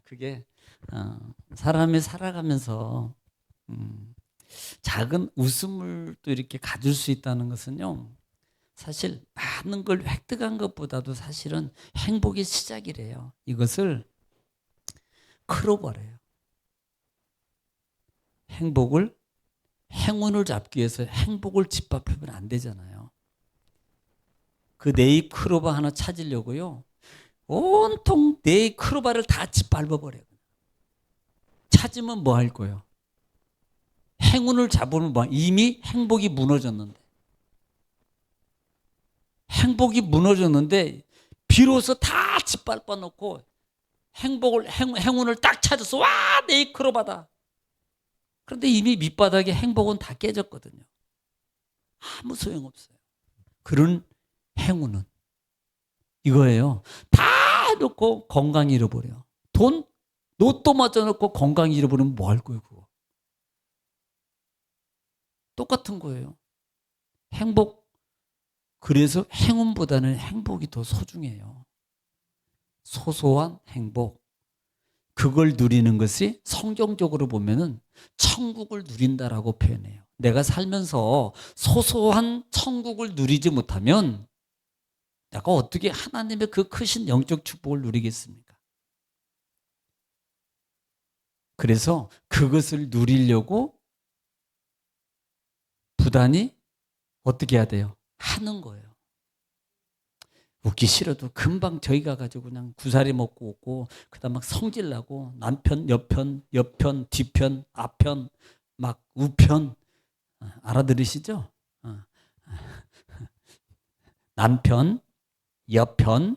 그게 사람이 살아가면서 작은 웃음을 또 이렇게 가질 수 있다는 것은요, 사실 많은 걸 획득한 것보다도 사실은 행복의 시작이래요. 이것을 크로버래요. 행운을 잡기 위해서 행복을 짓밟으면 안 되잖아요. 그 네잎 크로버 하나 찾으려고요, 온통 네잎 크로버를 다 짓밟아버려요. 찾으면 뭐 할 거예요? 행운을 잡으면 뭐, 이미 행복이 무너졌는데. 행복이 무너졌는데 비로소 다 짓밟아 놓고 행운을 딱 찾아서 와, 내 크로바다. 그런데 이미 밑바닥에 행복은 다 깨졌거든요. 아무 소용없어요. 그런 행운은 이거예요. 다 해놓고 건강 잃어버려. 돈 로또 맞아놓고 건강 잃어버리면 뭐 할 거예요? 그거 똑같은 거예요. 행복. 그래서 행운보다는 행복이 더 소중해요. 소소한 행복. 그걸 누리는 것이 성경적으로 보면은 천국을 누린다라고 표현해요. 내가 살면서 소소한 천국을 누리지 못하면 내가 어떻게 하나님의 그 크신 영적 축복을 누리겠습니까? 그래서 그것을 누리려고 부단히 어떻게 해야 돼요? 하는 거예요. 웃기 싫어도 금방 저희 가가지고 그냥 구사리 먹고 오고, 그다음 막 성질나고 남편, 옆편, 뒤편, 앞편, 막 우편, 알아들으시죠? 남편, 옆편,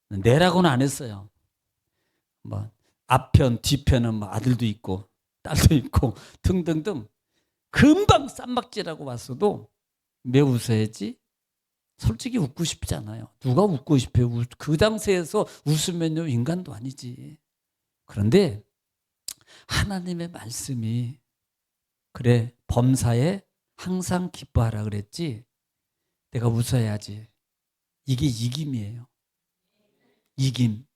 내라고는 안 했어요. 뭐 앞편, 뒤편은 뭐 아들도 있고 딸도 있고 등등등. 금방 쌈박질하고 왔어도 왜 웃어야지? 솔직히 웃고 싶지 않아요. 누가 웃고 싶어요? 그 당시에서 웃으면요, 인간도 아니지. 그런데 하나님의 말씀이, 그래, 범사에 항상 기뻐하라 그랬지. 내가 웃어야지. 이게 이김이에요. 이김.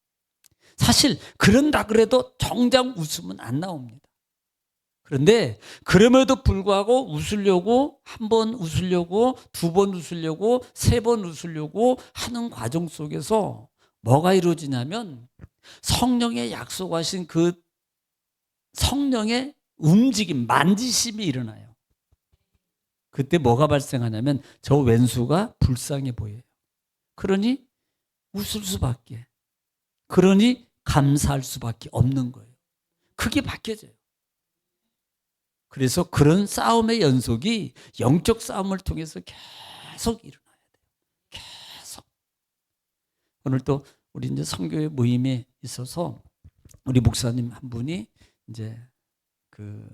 사실 그런다 그래도 정작 웃으면 안 나옵니다. 그런데 그럼에도 불구하고 웃으려고, 한 번 웃으려고, 두 번 웃으려고, 세 번 웃으려고 하는 과정 속에서 뭐가 이루어지냐면 성령의 약속하신 그 성령의 움직임, 만지심이 일어나요. 그때 뭐가 발생하냐면 저 왼수가 불쌍해 보여요. 그러니 웃을 수밖에, 그러니 감사할 수밖에 없는 거예요. 그게 바뀌어져요. 그래서 그런 싸움의 연속이 영적 싸움을 통해서 계속 일어나야 돼요. 계속. 오늘 또 우리 이제 선교회 모임에 있어서 우리 목사님 한 분이 이제 그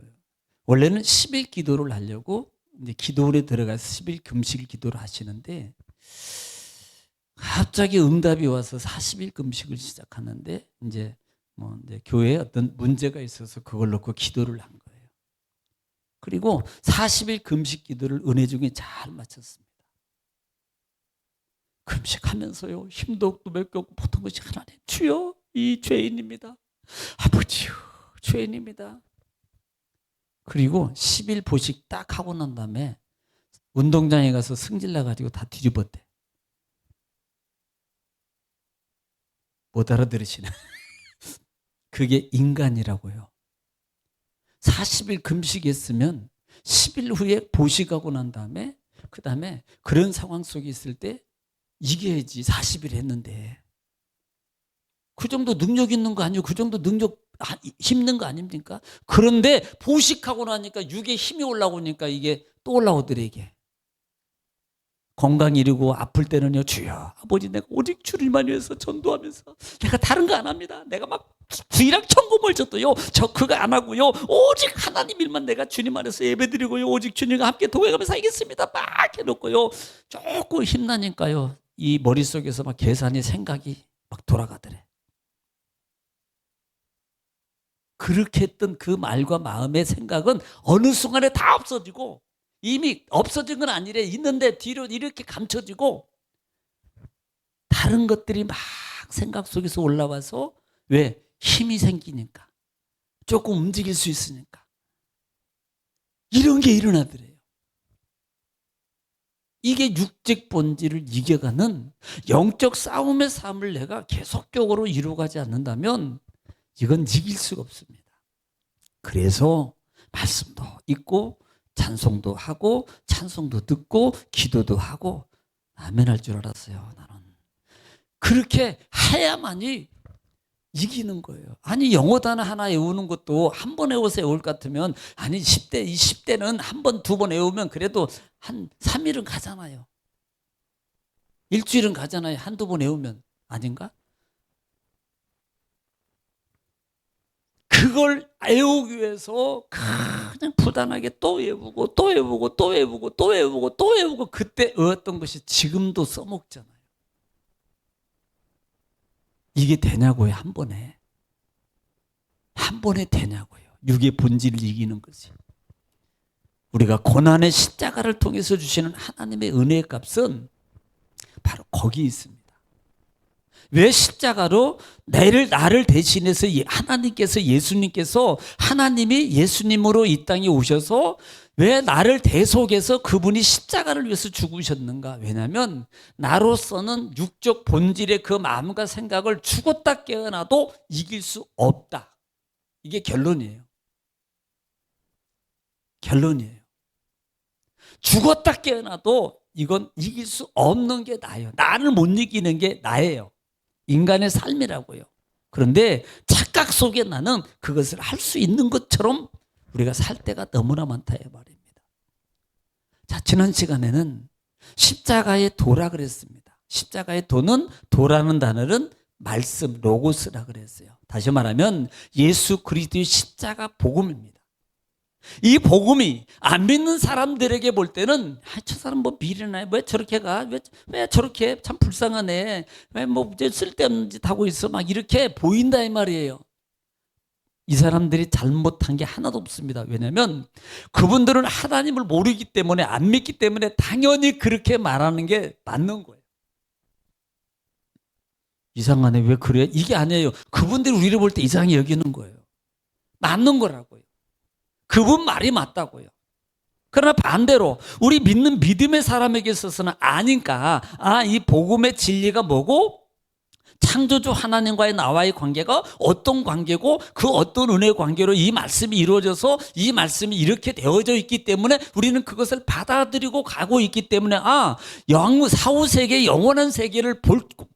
원래는 10일 기도를 하려고 이제 기도원에 들어가서 10일 금식 기도를 하시는데, 갑자기 응답이 와서 40일 금식을 시작하는데 이제 뭐 이제 교회에 어떤 문제가 있어서 그걸 놓고 기도를 한 거예요. 그리고 40일 금식 기도를 은혜 중에 잘 마쳤습니다. 금식하면서요, 힘도 없고 맥도 없고 보통 것이, 하나님 주여, 이 죄인입니다. 아버지요, 죄인입니다. 그리고 10일 보식 딱 하고 난 다음에 운동장에 가서 승질 나가지고 다 뒤집었대. 못 알아들으시나? 그게 인간이라고요. 40일 금식했으면 10일 후에 보식하고 난 다음에 그 다음에 그런 상황 속에 있을 때 이겨야지. 40일 했는데 그 정도 능력 있는 거 아니에요? 그 정도 능력 힘든 거 아닙니까? 그런데 보식하고 나니까 육에 힘이 올라오니까 이게 또 올라오더래. 이게 건강 이르고 아플 때는요, 주여 아버지 내가 오직 주님만 위해서 전도하면서 내가 다른 거 안 합니다. 내가 막 주일학 천금을 줬도요, 저 그거 안 하고요, 오직 하나님 일만 내가 주님 안에서 예배드리고요, 오직 주님과 함께 동행하면서 살겠습니다 막 해놓고요, 조금 힘나니까요 이 머릿속에서 막 계산이, 생각이 막 돌아가더래. 그렇게 했던 그 말과 마음의 생각은 어느 순간에 다 없어지고, 이미 없어진 건 아니래. 있는데 뒤로 이렇게 감춰지고 다른 것들이 막 생각 속에서 올라와서, 왜? 힘이 생기니까, 조금 움직일 수 있으니까 이런 게 일어나더래요. 이게 육적 본질을 이겨가는 영적 싸움의 삶을 내가 계속적으로 이루어가지 않는다면 이건 이길 수가 없습니다. 그래서 말씀도 읽고 찬송도 하고 찬송도 듣고 기도도 하고 아멘 할 줄 알았어요. 나는 그렇게 해야만이 이기는 거예요. 아니 영어 단어 하나 외우는 것도 한 번 외워서 외울 것 같으면, 아니 10대, 20대는 한 번, 두 번 외우면 그래도 한 3일은 가잖아요. 일주일은 가잖아요. 한두 번 외우면. 아닌가? 그걸 외우기 위해서 그냥 부단하게 또 외우고 또 외우고 또 외우고 또 외우고 또 외우고, 그때 외웠던 것이 지금도 써먹잖아요. 이게 되냐고요. 한 번에 되냐고요. 육의 본질을 이기는 것이. 우리가 고난의 십자가를 통해서 주시는 하나님의 은혜의 값은 바로 거기 있습니다. 왜 십자가로 나를 대신해서 하나님께서, 예수님께서, 하나님이 예수님으로 이 땅에 오셔서 왜 나를 대속해서 그분이 십자가를 위해서 죽으셨는가? 왜냐하면 나로서는 육적 본질의 그 마음과 생각을 죽었다 깨어나도 이길 수 없다. 이게 결론이에요. 결론이에요. 죽었다 깨어나도 이건 이길 수 없는 게 나예요. 나를 못 이기는 게 나예요. 인간의 삶이라고요. 그런데 착각 속에 나는 그것을 할 수 있는 것처럼 우리가 살 때가 너무나 많다 이 말입니다. 자, 지난 시간에는 십자가의 도라 그랬습니다. 십자가의 도는, 도라는 단어는 말씀, 로고스라 그랬어요. 다시 말하면 예수 그리스도의 십자가 복음입니다. 이 복음이 안 믿는 사람들에게 볼 때는 저 사람 뭐 미련해, 왜 저렇게 가, 왜 저렇게 참 불쌍하네, 왜 뭐 쓸데없는 짓 하고 있어, 막 이렇게 보인다 이 말이에요. 이 사람들이 잘못한 게 하나도 없습니다. 왜냐하면 그분들은 하나님을 모르기 때문에, 안 믿기 때문에 당연히 그렇게 말하는 게 맞는 거예요. 이상하네, 왜 그래? 이게 아니에요. 그분들이 우리를 볼 때 이상하게 여기는 거예요. 맞는 거라고요. 그분 말이 맞다고요. 그러나 반대로 우리 믿는 믿음의 사람에게 있어서는 아니까, 이 복음의 진리가 뭐고, 창조주 하나님과의 나와의 관계가 어떤 관계고, 그 어떤 은혜의 관계로 이 말씀이 이루어져서 이 말씀이 이렇게 되어져 있기 때문에 우리는 그것을 받아들이고 가고 있기 때문에, 사후세계, 영원한 세계를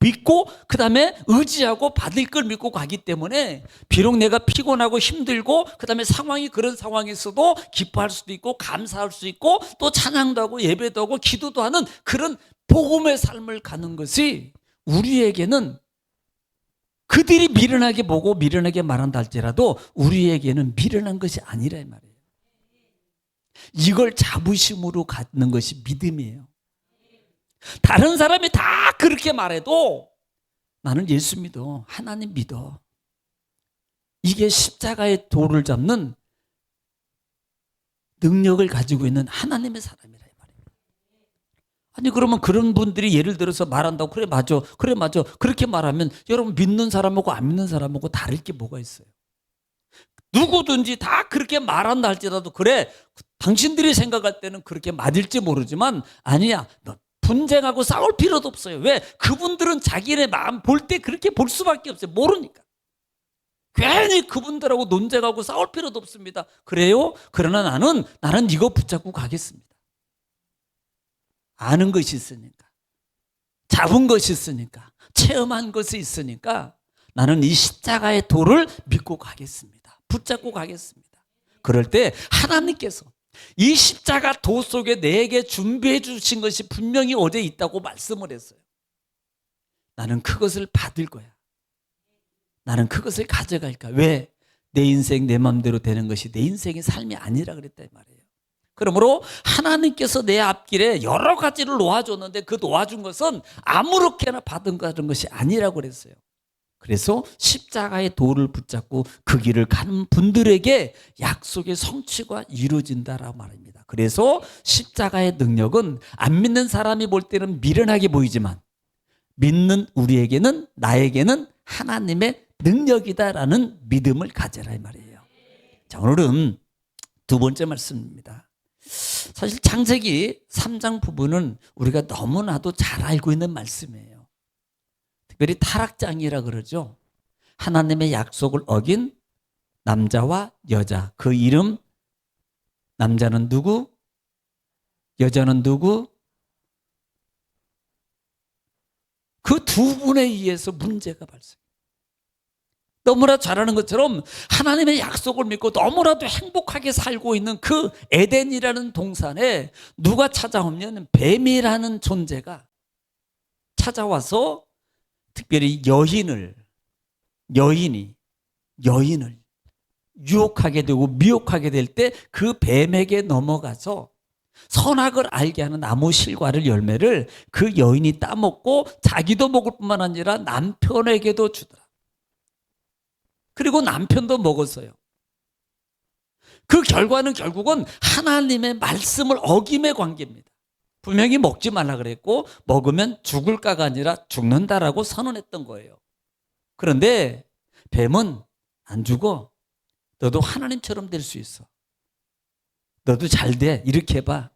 믿고 그 다음에 의지하고 받을 걸 믿고 가기 때문에, 비록 내가 피곤하고 힘들고 그 다음에 상황이 그런 상황에서도 기뻐할 수도 있고 감사할 수 있고 또 찬양도 하고 예배도 하고 기도도 하는 그런 복음의 삶을 가는 것이 우리에게는, 그들이 미련하게 보고 미련하게 말한다 할지라도 우리에게는 미련한 것이 아니라 이 말이에요. 이걸 자부심으로 갖는 것이 믿음이에요. 다른 사람이 다 그렇게 말해도 나는 예수 믿어, 하나님 믿어. 이게 십자가의 도를 잡는 능력을 가지고 있는 하나님의 사람이라 이 말이에요. 아니 그러면 그런 분들이 예를 들어서 말한다고, 그래 맞아, 그래 맞아, 그렇게 말하면 여러분 믿는 사람하고 안 믿는 사람하고 다를 게 뭐가 있어요? 누구든지 다 그렇게 말한다 할지라도, 그래 당신들이 생각할 때는 그렇게 맞을지 모르지만, 아니야, 너 분쟁하고 싸울 필요도 없어요. 왜? 그분들은 자기네 마음 볼 때 그렇게 볼 수밖에 없어요. 모르니까. 괜히 그분들하고 논쟁하고 싸울 필요도 없습니다. 그래요? 그러나 나는 이거 붙잡고 가겠습니다. 아는 것이 있으니까, 잡은 것이 있으니까, 체험한 것이 있으니까 나는 이 십자가의 도를 믿고 가겠습니다. 붙잡고 가겠습니다. 그럴 때 하나님께서 이 십자가 도 속에 내게 준비해 주신 것이 분명히 어제 있다고 말씀을 했어요. 나는 그것을 받을 거야. 나는 그것을 가져갈까? 왜? 내 인생 내 마음대로 되는 것이 내 인생의 삶이 아니라 그랬단 말이에요. 그러므로 하나님께서 내 앞길에 여러 가지를 놓아줬는데 그 놓아준 것은 아무렇게나 받은 것이 아니라고 그랬어요. 그래서 십자가의 도를 붙잡고 그 길을 가는 분들에게 약속의 성취가 이루어진다라고 말합니다. 그래서 십자가의 능력은 안 믿는 사람이 볼 때는 미련하게 보이지만, 믿는 우리에게는, 나에게는 하나님의 능력이다라는 믿음을 가져라 이 말이에요. 자, 오늘은 두 번째 말씀입니다. 사실 창세기 3장 부분은 우리가 너무나도 잘 알고 있는 말씀이에요. 특별히 타락장이라 그러죠. 하나님의 약속을 어긴 남자와 여자. 그 이름, 남자는 누구? 여자는 누구? 그 두 분에 의해서 문제가 발생. 너무나 잘 아는 것처럼 하나님의 약속을 믿고 너무나도 행복하게 살고 있는 그 에덴이라는 동산에 누가 찾아오면 뱀이라는 존재가 찾아와서 특별히 여인을 유혹하게 되고 미혹하게 될 때 그 뱀에게 넘어가서 선악을 알게 하는 나무 실과를 열매를 그 여인이 따먹고 자기도 먹을 뿐만 아니라 남편에게도 주더라. 그리고 남편도 먹었어요. 그 결과는 결국은 하나님의 말씀을 어김의 관계입니다. 분명히 먹지 말라 그랬고 먹으면 죽을까가 아니라 죽는다라고 선언했던 거예요. 그런데 뱀은 안 죽어. 너도 하나님처럼 될 수 있어. 너도 잘 돼. 이렇게 해봐.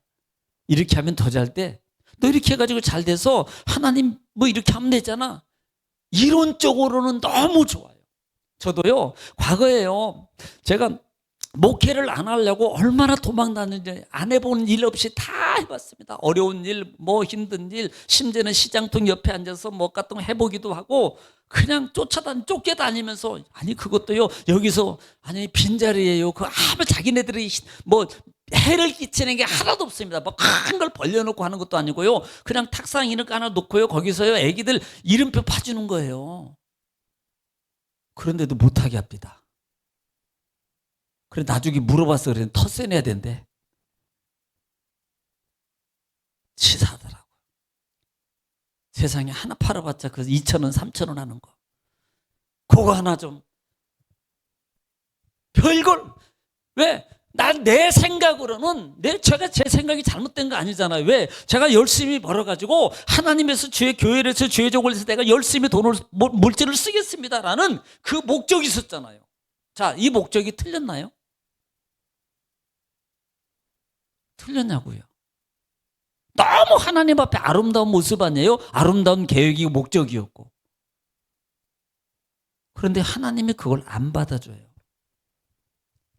이렇게 하면 더 잘 돼. 너 이렇게 해가지고 잘 돼서 하나님 뭐 이렇게 하면 되잖아. 이론적으로는 너무 좋아요. 저도요, 과거에요, 제가 목회를 안 하려고 얼마나 도망다녔는지 안 해본 일 없이 다 해봤습니다. 어려운 일, 뭐 힘든 일, 심지어는 시장통 옆에 앉아서 뭐 같은 거 해보기도 하고 그냥 쫓겨다니면서 아니 그것도요 여기서 아니 빈자리예요. 그 아무 자기네들이 뭐 해를 끼치는 게 하나도 없습니다. 뭐 큰 걸 벌려놓고 하는 것도 아니고요. 그냥 탁상 이렇게 하나 놓고요 거기서요 애기들 이름표 파주는 거예요. 그런데도 못하게 합니다. 그래 나중에 물어봤어. 그래 텃세 내야 된대. 치사하더라고. 세상에 하나 팔아봤자 그 2,000원 3,000원 하는 거 그거 하나 좀 별걸. 왜? 난 내 생각으로는 제가 제 생각이 잘못된 거 아니잖아요. 왜? 제가 열심히 벌어가지고 하나님에서 주의 교회를 해서 주의 종을 해서 내가 열심히 돈을 물질을 쓰겠습니다라는 그 목적이 있었잖아요. 자, 이 목적이 틀렸나요? 틀렸냐고요. 너무 하나님 앞에 아름다운 모습 아니에요? 아름다운 계획이고 목적이었고. 그런데 하나님이 그걸 안 받아줘요.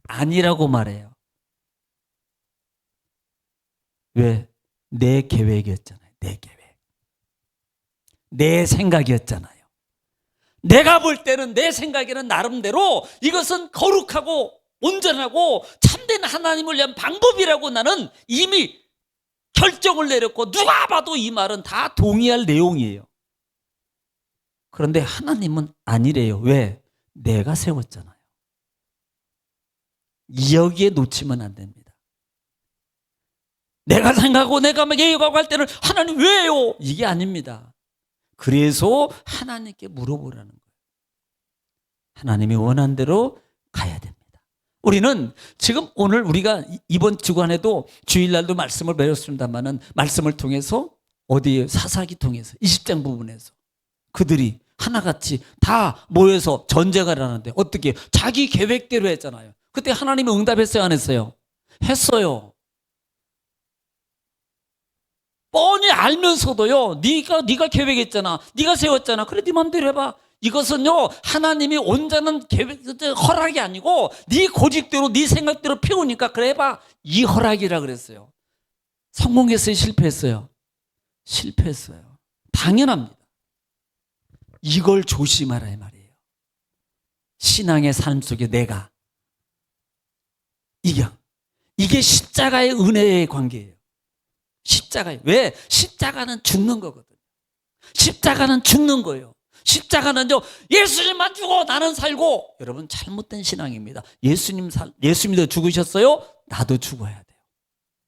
아니라고 말해요. 왜? 내 계획이었잖아요. 내 계획. 내 생각이었잖아요. 내가 볼 때는 내 생각에는 나름대로 이것은 거룩하고 온전하고 참된 하나님을 위한 방법이라고 나는 이미 결정을 내렸고 누가 봐도 이 말은 다 동의할 내용이에요. 그런데 하나님은 아니래요. 왜? 내가 세웠잖아요. 여기에 놓치면 안 됩니다. 내가 생각하고 내가 막 예고하고 할 때는 하나님 왜요? 이게 아닙니다. 그래서 하나님께 물어보라는 거예요. 하나님이 원한 대로 가야 됩니다. 우리는 지금 오늘 우리가 이번 주간에도 주일날도 말씀을 배웠습니다만은 말씀을 통해서 어디에 사사기 통해서 20장 부분에서 그들이 하나같이 다 모여서 전쟁을 하는데 어떻게 자기 계획대로 했잖아요. 그때 하나님이 응답했어요, 안 했어요? 했어요. 뻔히 알면서도요. 네가 계획했잖아. 네가 세웠잖아. 그래 네 마음대로 해봐. 이것은요 하나님이 온전한 계획 허락이 아니고 네 고집대로 네 생각대로 피우니까 그래 해봐. 이 허락이라 그랬어요. 성공했어요, 실패했어요? 실패했어요. 당연합니다. 이걸 조심하라 이 말이에요. 신앙의 삶 속에 내가 이게 십자가의 은혜의 관계예요. 십자가예요. 왜? 십자가는 죽는 거거든요. 십자가는 죽는 거예요. 십자가는요 예수님만 죽어 나는 살고. 여러분 잘못된 신앙입니다. 예수님도 죽으셨어요. 나도 죽어야 돼요.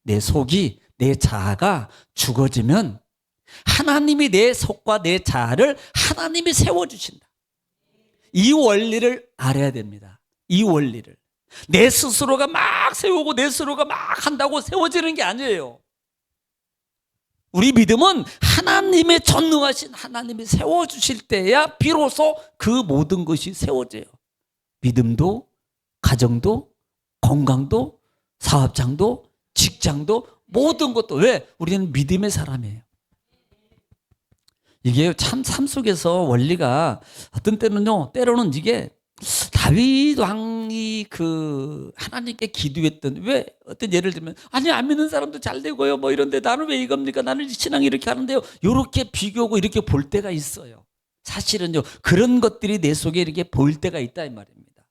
내 속이 내 자아가 죽어지면 하나님이 내 속과 내 자아를 하나님이 세워주신다. 이 원리를 알아야 됩니다. 이 원리를. 내 스스로가 막 세우고 내 스스로가 막 한다고 세워지는 게 아니에요. 우리 믿음은 하나님의 전능하신 하나님이 세워주실 때야 비로소 그 모든 것이 세워져요. 믿음도, 가정도, 건강도, 사업장도, 직장도, 모든 것도. 왜? 우리는 믿음의 사람이에요. 이게 참 삶 속에서 원리가 어떤 때는요, 때로는 이게 다윗 왕이 그 하나님께 기도했던, 왜 어떤 예를 들면 아니 안 믿는 사람도 잘 되고요 뭐 이런데 나는 왜 이겁니까? 나는 신앙이 이렇게 하는데요. 이렇게 비교하고 이렇게 볼 때가 있어요. 사실은요 그런 것들이 내 속에 이렇게 보일 때가 있다 이 말입니다.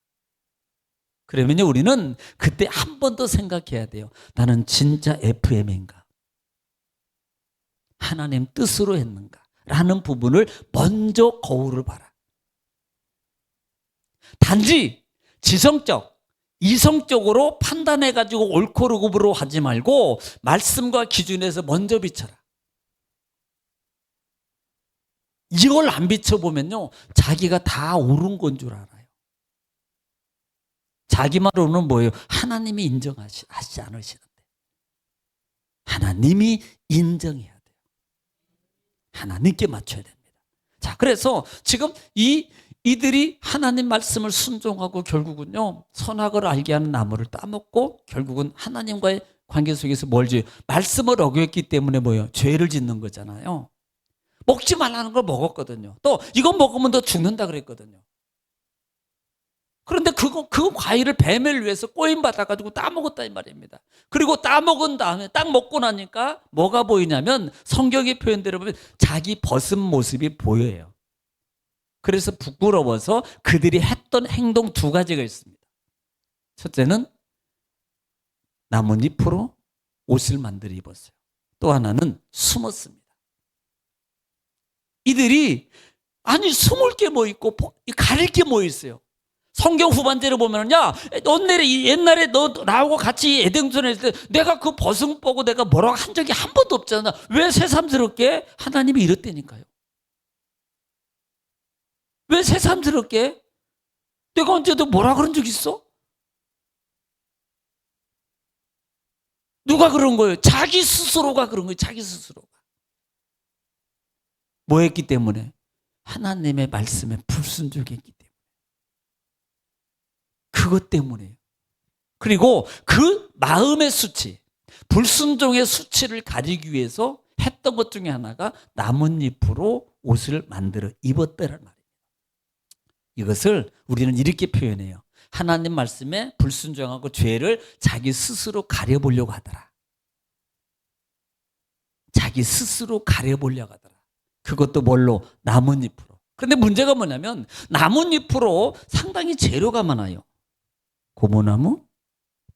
그러면요 우리는 그때 한 번 더 생각해야 돼요. 나는 진짜 FM인가? 하나님 뜻으로 했는가? 라는 부분을 먼저 거울을 봐라. 단지 지성적, 이성적으로 판단해가지고 옳고그름으로 하지 말고 말씀과 기준에서 먼저 비춰라. 이걸 안 비춰보면요 자기가 다 옳은 건 줄 알아요. 자기 말로는 뭐예요? 하나님이 인정하지 않으시는데 하나님이 인정해야 돼요. 하나님께 맞춰야 됩니다. 자, 그래서 지금 이들이 하나님 말씀을 순종하고 결국은요 선악을 알게 하는 나무를 따먹고 결국은 하나님과의 관계 속에서 뭘 지어요? 말씀을 어겼기 때문에 뭐예요? 죄를 짓는 거잖아요. 먹지 말라는 걸 먹었거든요. 또 이거 먹으면 너 죽는다 그랬거든요. 그런데 그 과일을 뱀을 위해서 꼬임 받아가지고 따먹었다 이 말입니다. 그리고 따먹은 다음에 딱 먹고 나니까 뭐가 보이냐면 성경의 표현대로 보면 자기 벗은 모습이 보여요. 그래서 부끄러워서 그들이 했던 행동 두 가지가 있습니다. 첫째는 나뭇잎으로 옷을 만들어 입었어요. 또 하나는 숨었습니다. 이들이 아니 숨을 게 뭐 있고 가릴 게 뭐 있어요. 성경 후반대로 보면 야, 옛날에 너 나하고 같이 에덴동산에 있을 때 내가 그 벗은 보고 내가 뭐라고 한 적이 한 번도 없잖아. 왜 새삼스럽게? 하나님이 이랬다니까요. 왜 새삼스럽게? 내가 언제도 뭐라 그런 적 있어? 누가 그런 거예요? 자기 스스로가 그런 거예요. 자기 스스로가. 뭐 했기 때문에? 하나님의 말씀에 불순종했기 때문에. 그것 때문에요. 그리고 그 마음의 수치, 불순종의 수치를 가리기 위해서 했던 것 중에 하나가 나뭇잎으로 옷을 만들어 입었다는 말이에요. 이것을 우리는 이렇게 표현해요. 하나님 말씀에 불순종하고 죄를 자기 스스로 가려보려고 하더라. 자기 스스로 가려보려고 하더라. 그것도 뭘로? 나뭇잎으로. 그런데 문제가 뭐냐면 나뭇잎으로 상당히 재료가 많아요. 고무나무,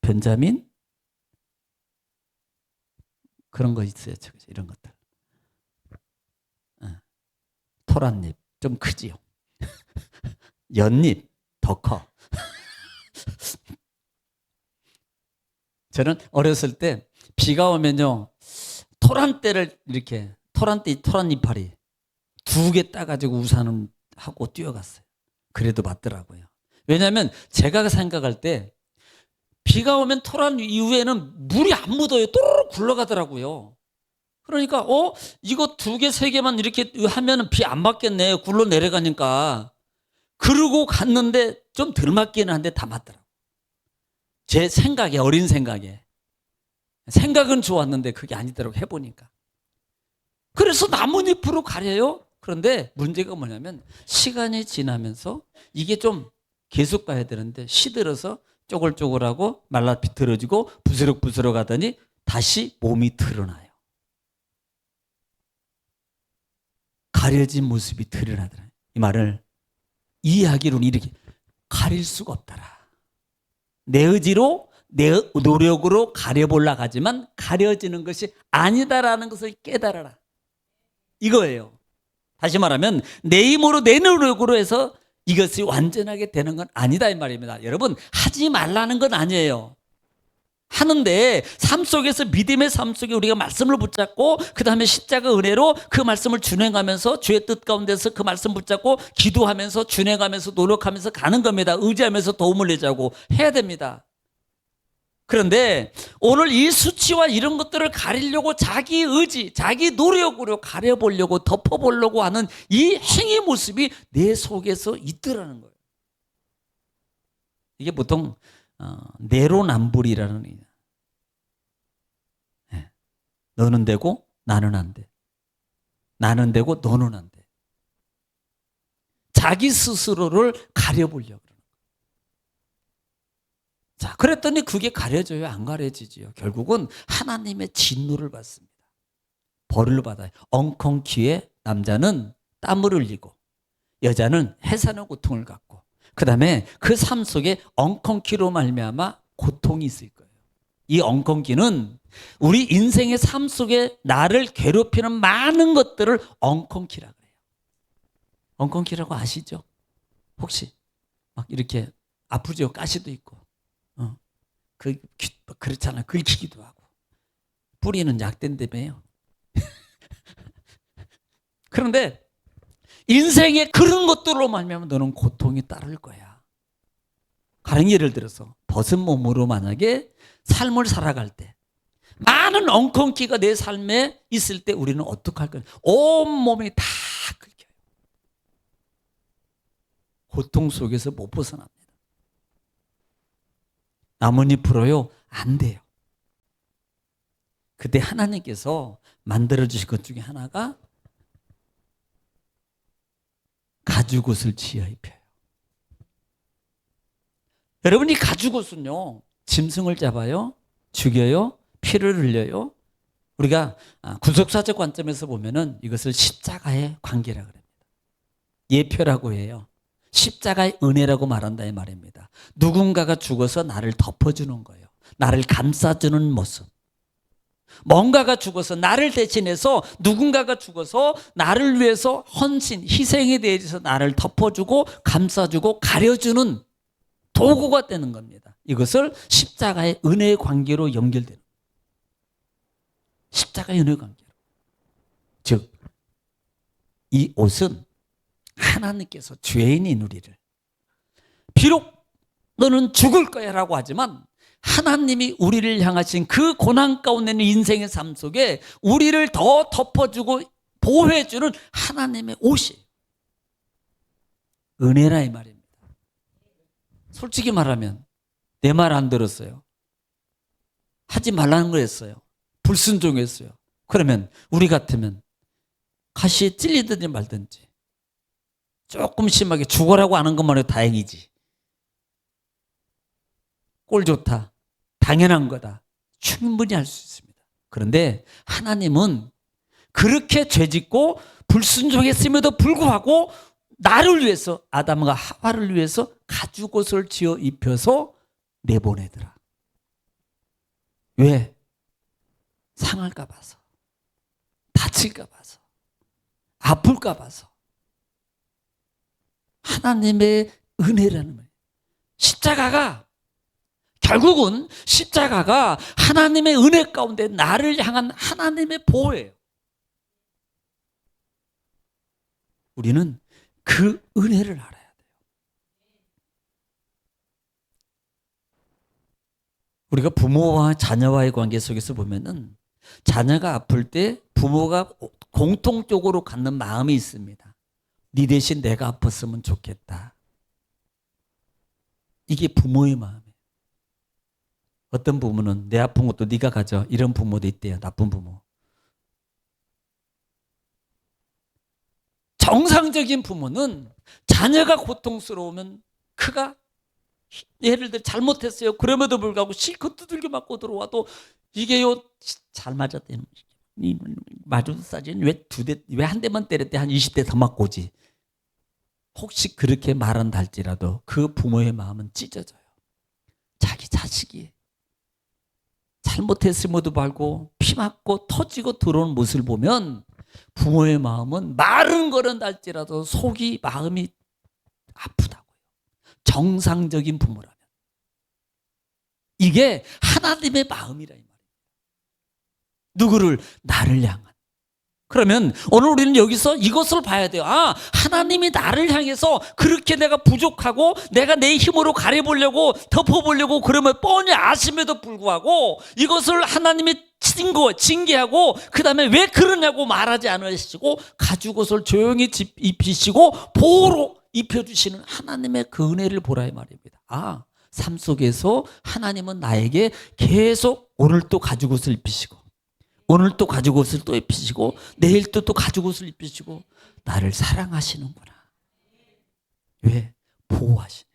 변자민, 그런 거 있어요. 이런 것들. 토란잎, 좀 크지요. 연잎, 더 커. 저는 어렸을 때 비가 오면요. 토란대를 이렇게, 토란 이파리 2개 따가지고 우산을 하고 뛰어갔어요. 그래도 맞더라고요. 왜냐하면 제가 생각할 때 비가 오면 토란 이후에는 물이 안 묻어요. 또르르 굴러가더라고요. 그러니까 이거 2개, 3개만 이렇게 하면 비 안 맞겠네. 굴러 내려가니까. 그러고 갔는데 좀 덜 맞기는 한데 다 맞더라고요. 제 생각에, 어린 생각에. 생각은 좋았는데 그게 아니더라고 해보니까. 그래서 나뭇잎으로 가려요. 그런데 문제가 뭐냐면 시간이 지나면서 이게 좀 계속 가야 되는데 시들어서 쪼글쪼글하고 말라 비틀어지고 부스럭부스럭 하더니 다시 몸이 드러나요. 가려진 모습이 드러나더라. 이 말을 이해하기로는 이렇게 가릴 수가 없더라. 내 의지로 내 노력으로 가려보려고 하지만 가려지는 것이 아니다라는 것을 깨달아라. 이거예요. 다시 말하면 내 힘으로 내 노력으로 해서 이것이 완전하게 되는 건 아니다 이 말입니다. 여러분 하지 말라는 건 아니에요. 하는데 삶 속에서 믿음의 삶 속에 우리가 말씀을 붙잡고 그 다음에 십자가 은혜로 그 말씀을 준행하면서 주의 뜻 가운데서 그 말씀 붙잡고 기도하면서 준행하면서 노력하면서 가는 겁니다. 의지하면서 도움을 내자고 해야 됩니다. 그런데 오늘 이 수치와 이런 것들을 가리려고 자기 의지, 자기 노력으로 가려보려고 덮어보려고 하는 이 행위 모습이 내 속에서 있더라는 거예요. 이게 보통 내로남불이라는 의미야. 네. 너는 되고 나는 안 돼. 나는 되고 너는 안 돼. 자기 스스로를 가려보려고. 자, 그랬더니 그게 가려져요? 안 가려지지요? 결국은 하나님의 진노를 받습니다. 벌을 받아요. 엉겅퀴에 남자는 땀을 흘리고 여자는 해산의 고통을 갖고 그 다음에 그 삶 속에 엉겅퀴로 말미암아 고통이 있을 거예요. 이 엉겅퀴는 우리 인생의 삶 속에 나를 괴롭히는 많은 것들을 엉겅퀴라고 해요. 엉겅퀴라고 아시죠? 혹시 막 이렇게 아프죠? 가시도 있고 그렇잖아. 긁히기도 하고. 뿌리는 약된다며요. 그런데 인생에 그런 것들로 말미암아 너는 고통이 따를 거야. 가령 예를 들어서 벗은 몸으로 만약에 삶을 살아갈 때 많은 엉겅퀴가 내 삶에 있을 때 우리는 어떻게 할 거야? 온몸이 다 긁혀요. 고통 속에서 못 벗어납니다. 나뭇잎으로요? 안 돼요. 그때 하나님께서 만들어주신 것 중에 하나가 가죽옷을 지어 입혀요. 여러분, 이 가죽옷은요, 짐승을 잡아요, 죽여요, 피를 흘려요. 우리가 구속사적 관점에서 보면은 이것을 십자가의 관계라고 합니다. 예표라고 해요. 십자가의 은혜라고 말한다 이 말입니다. 누군가가 죽어서 나를 덮어주는 거예요. 나를 감싸주는 모습. 뭔가가 죽어서 나를 대신해서 누군가가 죽어서 나를 위해서 헌신, 희생에 대해서 나를 덮어주고 감싸주고 가려주는 도구가 되는 겁니다. 이것을 십자가의 은혜의 관계로 연결되는 거예요. 십자가의 은혜의 관계로. 즉, 이 옷은 하나님께서 죄인인 우리를 비록 너는 죽을 거야 라고 하지만 하나님이 우리를 향하신 그 고난 가운데 있는 인생의 삶 속에 우리를 더 덮어주고 보호해주는 하나님의 옷이에요. 은혜라 이 말입니다. 솔직히 말하면 내 말 안 들었어요. 하지 말라는 거 했어요. 불순종했어요. 그러면 우리 같으면 가시에 찔리든지 말든지 조금 심하게 죽어라고 하는 것만 해도 다행이지. 꼴 좋다. 당연한 거다. 충분히 할 수 있습니다. 그런데 하나님은 그렇게 죄짓고 불순종했음에도 불구하고 나를 위해서, 아담과 하와를 위해서 가죽옷을 지어 입혀서 내보내더라. 왜? 상할까 봐서, 다칠까 봐서, 아플까 봐서. 하나님의 은혜라는 거예요. 결국은 십자가가 하나님의 은혜 가운데 나를 향한 하나님의 보호예요. 우리는 그 은혜를 알아야 돼요. 우리가 부모와 자녀와의 관계 속에서 보면은 자녀가 아플 때 부모가 공통적으로 갖는 마음이 있습니다. 네 대신 내가 아팠으면 좋겠다. 이게 부모의 마음이에요. 어떤 부모는 내 아픈 것도 네가 가져. 이런 부모도 있대요. 나쁜 부모. 정상적인 부모는 자녀가 고통스러우면 그가 예를 들어 잘못했어요. 그럼에도 불구하고 실컷 두들겨 맞고 들어와도 이게요 잘 맞았대. 맞아도 싸지. 왜 한 대만 때렸대? 한 20대 더 맞고 오지. 혹시 그렇게 말한다 할지라도 그 부모의 마음은 찢어져요. 자기 자식이 잘못했음에도 말고 피 맞고 터지고 들어오는 모습을 보면 부모의 마음은 말은 거른다 할지라도 속이 마음이 아프다고요. 정상적인 부모라면. 이게 하나님의 마음이라 이 말이에요. 누구를? 나를 향한. 그러면 오늘 우리는 여기서 이것을 봐야 돼요. 아, 하나님이 나를 향해서 그렇게 내가 부족하고 내가 내 힘으로 가려보려고 덮어보려고 그러면 뻔히 아심에도 불구하고 이것을 하나님이 징계하고 그 다음에 왜 그러냐고 말하지 않으시고 가죽옷을 조용히 입히시고 보호로 입혀주시는 하나님의 그 은혜를 보라 이 말입니다. 아, 삶 속에서 하나님은 나에게 계속 오늘 또 가죽옷을 입히시고 오늘 또 가죽옷을 또 입히시고 내일 또 가죽옷을 입히시고 나를 사랑하시는구나. 왜? 보호하시니까.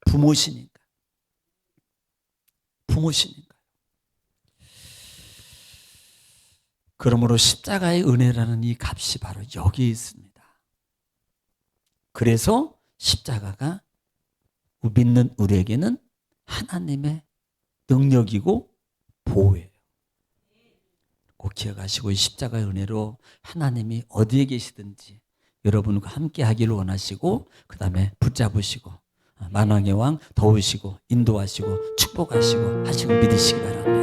부모시니까. 부모시니까. 그러므로 십자가의 은혜라는 이 값이 바로 여기에 있습니다. 그래서 십자가가 믿는 우리에게는 하나님의 능력이고 보호예요. 꼭 기억하시고 이 십자가의 은혜로 하나님이 어디에 계시든지 여러분과 함께 하기를 원하시고 그 다음에 붙잡으시고 만왕의 왕 도우시고 인도하시고 축복하시고 하시고 믿으시기 바랍니다.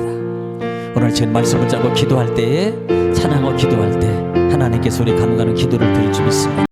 오늘 제 말씀을 붙잡고 기도할 때에 찬양하고 기도할 때 하나님께서 우리 감가는 기도를 들을 줄 믿습니다.